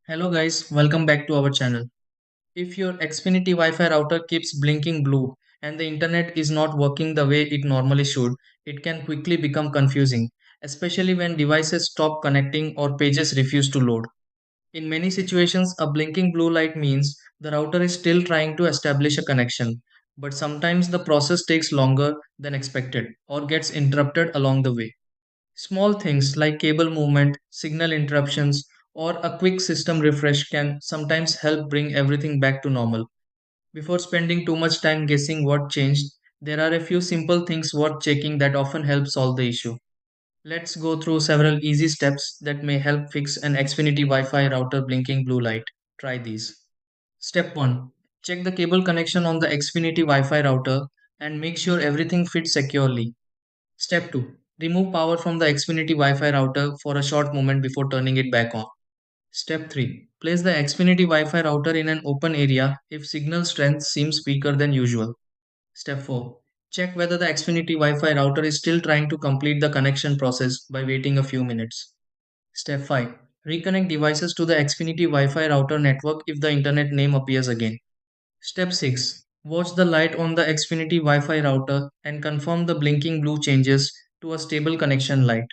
Hello guys, welcome back to our channel. If your Xfinity Wi-Fi router keeps blinking blue and the internet is not working the way it normally should, it can quickly become confusing, especially when devices stop connecting or pages refuse to load. In many situations, a blinking blue light means the router is still trying to establish a connection, but sometimes the process takes longer than expected or gets interrupted along the way. Small things like cable movement, signal interruptions, or a quick system refresh can sometimes help bring everything back to normal. Before spending too much time guessing what changed, there are a few simple things worth checking that often help solve the issue. Let's go through several easy steps that may help fix an Xfinity Wi Fi router blinking blue light. Try these. Step 1. Check the cable connection on the Xfinity Wi Fi router and make sure everything fits securely. Step 2. Remove power from the Xfinity Wi-Fi router for a short moment before turning it back on. Step 3. Place the Xfinity Wi-Fi router in an open area if signal strength seems weaker than usual. Step 4. Check whether the Xfinity Wi-Fi router is still trying to complete the connection process by waiting a few minutes. Step 5. Reconnect devices to the Xfinity Wi-Fi router network if the internet name appears again. Step 6. Watch the light on the Xfinity Wi-Fi router and confirm the blinking blue changes to a stable connection light.